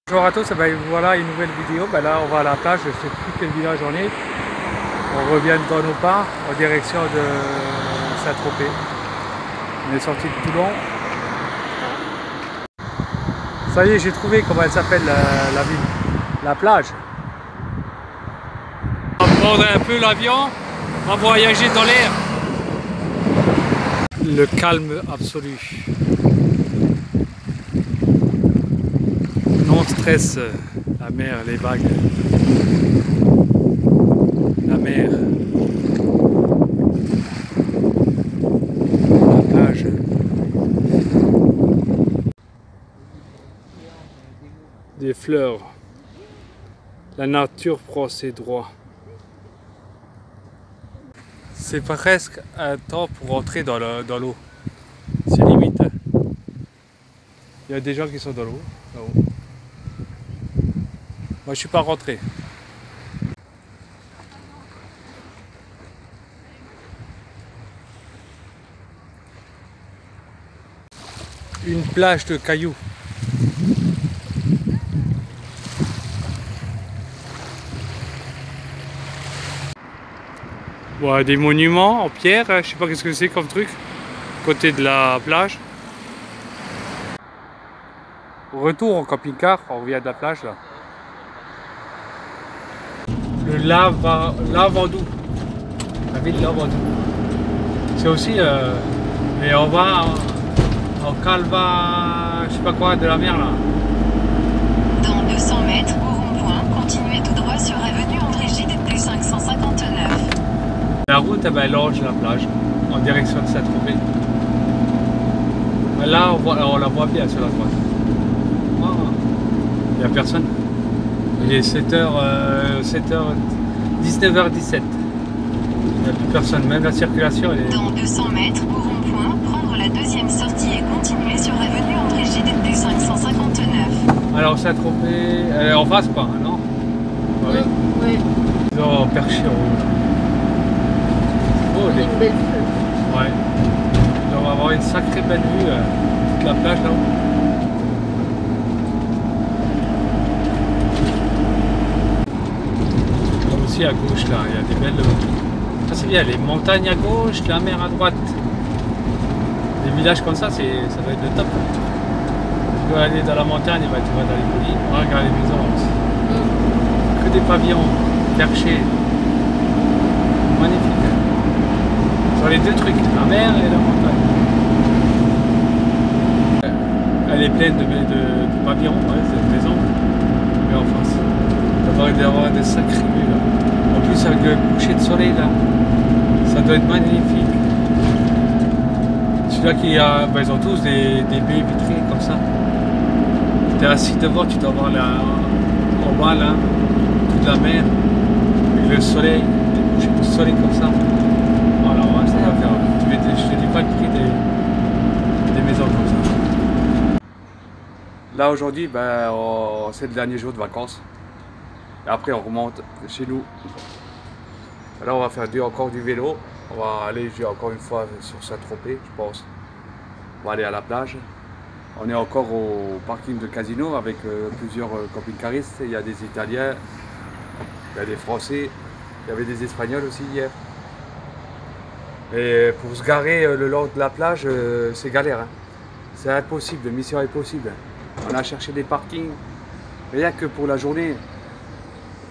Bonjour à tous, voilà une nouvelle vidéo. Là on va à la plage, je ne sais plus quel village on est. On revient dans nos pas en direction de Saint-Tropez. On est sorti de Toulon. Ça y est, j'ai trouvé comment elle s'appelle la ville, la plage. On va prendre un peu l'avion, on va voyager dans l'air. Le calme absolu. Non stress, la mer, les vagues, la mer, la plage. Des fleurs. La nature prend ses droits. C'est presque un temps pour rentrer dans l'eau. C'est limite. Il y a des gens qui sont dans l'eau, là-haut. Moi je suis pas rentré. Une plage de cailloux. Bon, des monuments en pierre, je sais pas qu'est-ce que c'est comme truc, côté de la plage. Retour en camping-car, on revient de la plage là. Le Lavandou, la ville Lavandou. C'est aussi, mais on va en calva, je sais pas quoi, de la mer là. Dans 200 mètres au rond-point, continuez tout droit sur avenue André Gide plus 559. La route elle longe la plage en direction de Saint-Tropez. Là on la voit bien sur la droite. Il n'y a personne. Il est 19h17. Il n'y a plus personne, même la circulation elle est... Dans 200 mètres au rond-point, prendre la deuxième sortie et continuer sur avenue André Gide plus 559. Alors Saint-Tropez, elle est en face quoi, non? Oui. Oui. Ils ont perché en haut. Oh, Une belle vue. Ouais. On va avoir une sacrée belle vue, toute la plage là-haut. Aussi à gauche là, il y a des belles... Ça c'est bien, les montagnes à gauche, la mer à droite. Des villages comme ça, ça va être le top. Tu dois aller dans la montagne, tu vas dans les collines, regarde les maisons aussi. Que des pavillons perchés. Magnifique. Sur les deux trucs, la mer et la montagne. Elle est pleine de pavillons, ouais, c'est une maison. Mais en face, il doit y avoir des sacrés vues là. En plus avec le coucher de soleil là, ça doit être magnifique. Celui-là qui a, ils ont tous des baies vitrées comme ça. Tu es assis devant, tu dois voir là, en bas là, toute la mer, avec le soleil, le coucher de soleil comme ça. Alors ouais, ça va faire, je te dis pas le prix des maisons comme ça. Là aujourd'hui, c'est le dernier jour de vacances. Et après on remonte chez nous. Là on va faire encore du vélo. On va aller encore une fois sur Saint-Tropez, je pense. On va aller à la plage. On est encore au parking de Casino avec plusieurs camping-caristes. Il y a des Italiens, il y a des Français, il y avait des Espagnols aussi hier. Et pour se garer le long de la plage, c'est galère. Hein. C'est impossible, mission impossible. On a cherché des parkings, rien que pour la journée.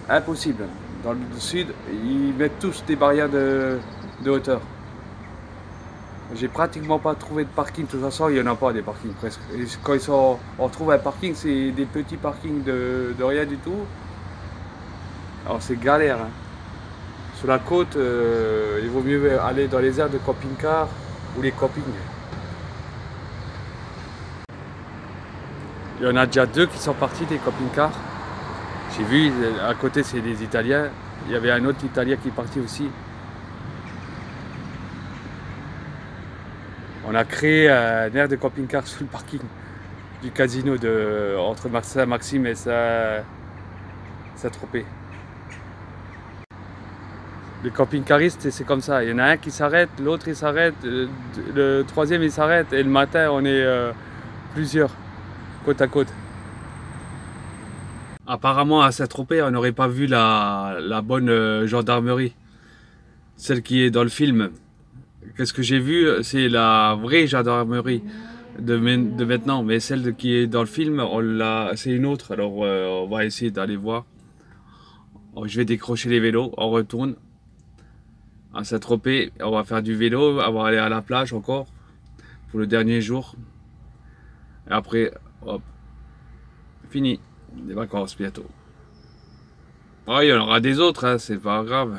Impossible. Dans le sud, ils mettent tous des barrières de hauteur. J'ai pratiquement pas trouvé de parking. De toute façon, il n'y en a pas des parkings presque. Et quand on trouve un parking, c'est des petits parkings de rien du tout. Alors c'est galère. Hein. Sur la côte, il vaut mieux aller dans les aires de camping-car ou les campings. Il y en a déjà 2 qui sont partis des camping-cars. J'ai vu, à côté c'est des Italiens, il y avait un autre Italien qui est parti aussi. On a créé un aire de camping-car sous le parking du casino entre Saint-Maxime et Saint-Tropez. Les camping-caristes, c'est comme ça, il y en a un qui s'arrête, l'autre il s'arrête, le troisième il s'arrête et le matin on est plusieurs, côte à côte. Apparemment, à Saint-Tropez, on n'aurait pas vu la bonne gendarmerie. Celle qui est dans le film. Qu'est-ce que j'ai vu? C'est la vraie gendarmerie de maintenant. Mais celle qui est dans le film, c'est une autre. Alors, on va essayer d'aller voir. Je vais décrocher les vélos. On retourne à Saint-Tropez. On va faire du vélo. On va aller à la plage encore pour le dernier jour. Et après, hop, fini. Des vacances bientôt. Oh, il y en aura des autres, hein, c'est pas grave.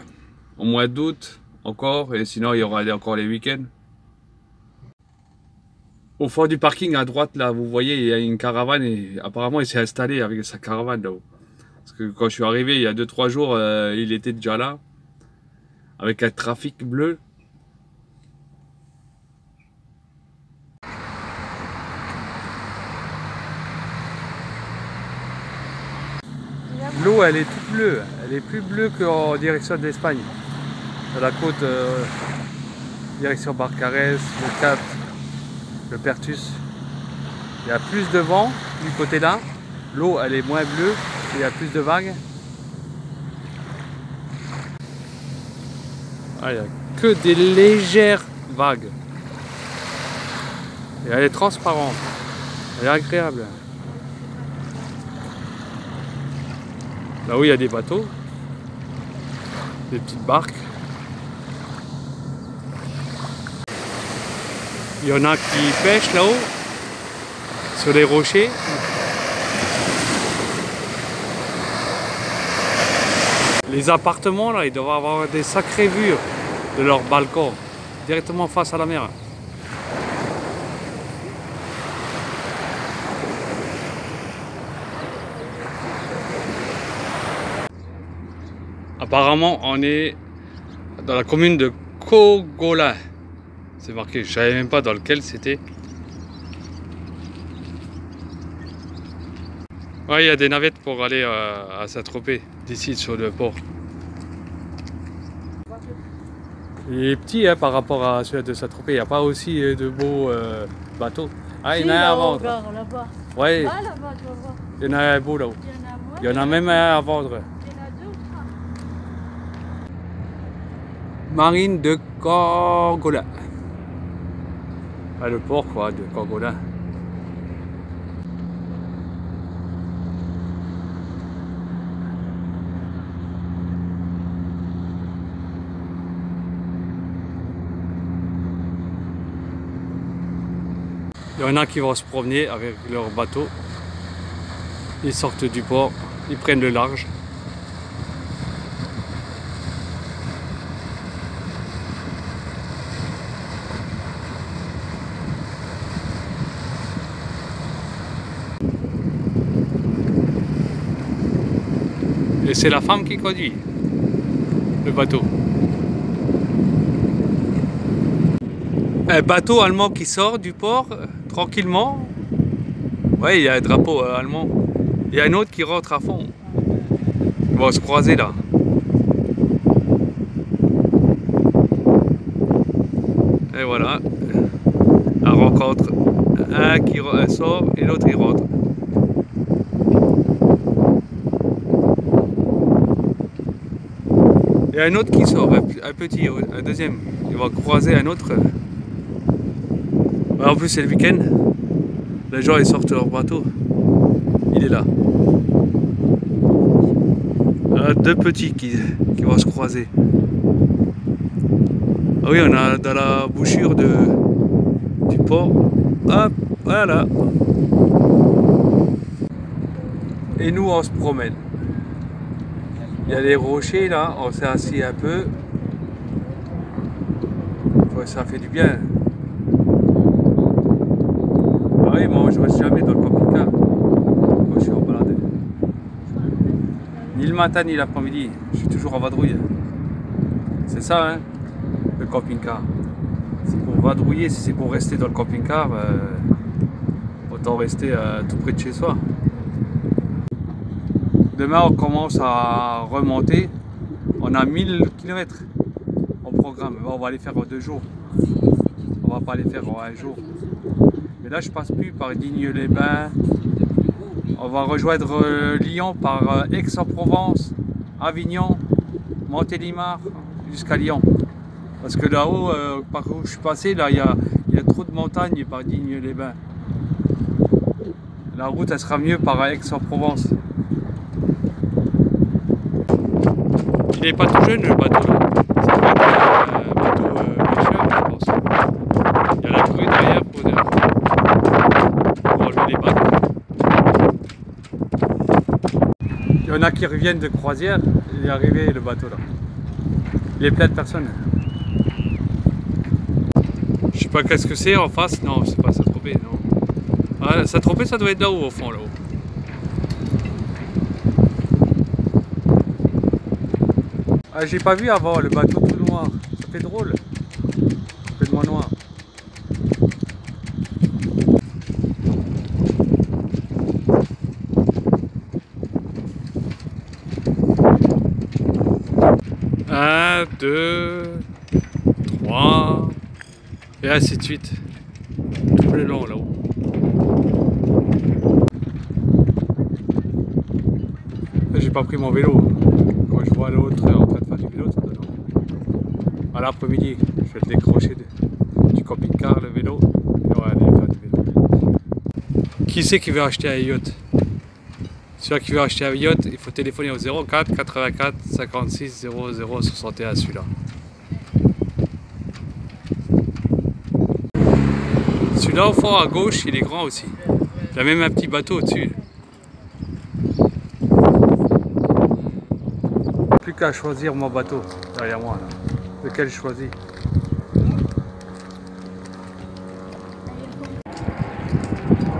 Au mois d'août encore, et sinon il y aura encore les week-ends. Au fond du parking à droite, là, vous voyez, il y a une caravane et apparemment il s'est installé avec sa caravane là-haut. Parce que quand je suis arrivé il y a 2-3 jours, il était déjà là, avec un trafic bleu. L'eau, elle est toute bleue. Elle est plus bleue qu'en direction de l'Espagne. Sur la côte, direction Barcarès, le Cap, le Pertus. Il y a plus de vent du côté là. L'eau, elle est moins bleue. Il y a plus de vagues. Ah, il n'y a que des légères vagues. Et elle est transparente. Elle est agréable. Là où il y a des bateaux, des petites barques. Il y en a qui pêchent là-haut, sur les rochers. Les appartements là, ils doivent avoir des sacrées vues de leur balcon, directement face à la mer. Apparemment, on est dans la commune de Cogolin. C'est marqué, je ne savais même pas dans lequel c'était. Ouais, il y a des navettes pour aller à Saint-Tropez, d'ici sur le port. Il est petit hein, par rapport à celui de Saint-Tropez, il n'y a pas aussi de beaux bateaux. Ah, il y en a un à vendre. Là-bas. Ouais, Là-bas, tu vas voir. il y en a un beau là-haut. Il y en a Il y en a même un à vendre. Marine de Cogolin. Ah, le port quoi, de Cogolin. Il y en a qui vont se promener avec leur bateau. Ils sortent du port, ils prennent le large. Et c'est la femme qui conduit le bateau. Un bateau allemand qui sort du port tranquillement. Ouais, il y a un drapeau allemand. Il y a un autre qui rentre à fond. Ils vont se croiser là. Et voilà. La rencontre. Un qui sort et l'autre il rentre. Il y a un autre qui sort, un petit, un deuxième. Il va croiser un autre. En plus c'est le week-end. Les gens ils sortent leur bateau. Il est là. Deux petits qui vont se croiser. Ah oui, on a dans la bouchure du port. Hop, voilà. Et nous on se promène. Il y a des rochers là, on s'est assis un peu. Ouais, ça fait du bien. Ah oui, moi je ne reste jamais dans le camping-car quand je suis en balade. Ni le matin ni l'après-midi, je suis toujours en vadrouille. C'est ça, hein, le camping-car. C'est pour vadrouiller, si c'est pour rester dans le camping-car, autant rester tout près de chez soi. Demain, on commence à remonter. On a 1000 km au programme. On va les faire en 2 jours. On va pas les faire en 1 jour. Mais là, je passe plus par Digne-les-Bains. On va rejoindre Lyon par Aix-en-Provence, Avignon, Montélimar jusqu'à Lyon. Parce que là-haut, par où je suis passé, là, il y a trop de montagnes par Digne-les-Bains. La route, elle sera mieux par Aix-en-Provence. Il n'est pas tout jeune, le bateau là. Ça doit être un bateau pêcheur, je pense. Il y a la grue derrière pour enlever les bacs. Il y en a qui reviennent de croisière. Il est arrivé le bateau là. Il est plein de personnes. Je sais pas qu'est-ce que c'est en face. Non, c'est pas Saint-Tropez, non. Ah, Saint-Tropez, ça doit être là-haut au fond, là-haut. Ah, j'ai pas vu avant le bateau tout noir. Ça fait drôle. Ça fait moins noir. Un, deux, trois, et ainsi de suite. Tout le long là-haut. J'ai pas pris mon vélo. Quand je vois l'autre en train de faire du vélo, ça donne envie. À l'après-midi, je vais le décrocher du camping-car, le vélo, et on va aller faire du vélo. Qui c'est qui veut acheter un yacht? Celui qui veut acheter un yacht, il faut téléphoner au 04 84 56 00 61, celui-là. Celui-là au fond à gauche, il est grand aussi. Il y a même un petit bateau au-dessus. Plus qu'à choisir mon bateau derrière moi là. Lequel je choisis.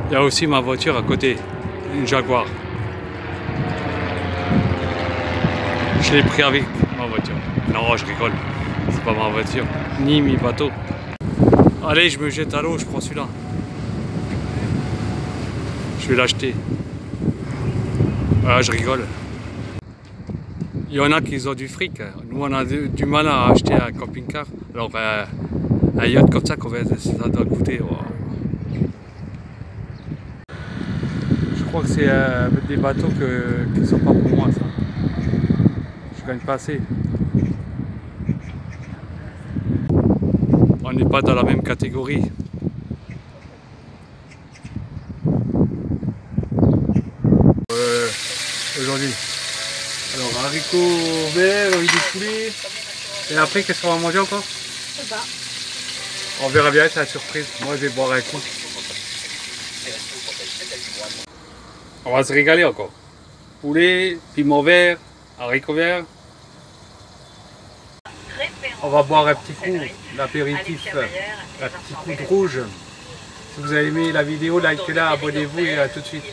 Il y a aussi ma voiture à côté, une Jaguar. Je l'ai pris avec ma voiture. Non, je rigole. C'est pas ma voiture, ni mi bateau. Allez, je me jette à l'eau, je prends celui-là. Je vais l'acheter. Ah, je rigole. Il y en a qui ont du fric. Nous, on a du mal à acheter un camping-car. Alors, un yacht comme ça, ça doit coûter. Oh. Je crois que c'est des bateaux qui ne sont pas pour moi, ça. Je gagne pas assez. On n'est pas dans la même catégorie. Aujourd'hui. Alors, haricots verts, riz de poulet. Et après, qu'est-ce qu'on va manger encore? Je sais pas. On verra bien, c'est la surprise. Moi, je vais boire un coup. On va se régaler encore. Poulet, piment vert, haricots verts. On va boire un petit coup, l'apéritif, un petit coup de rouge. Si vous avez aimé la vidéo, likez-la, abonnez-vous et à tout de suite.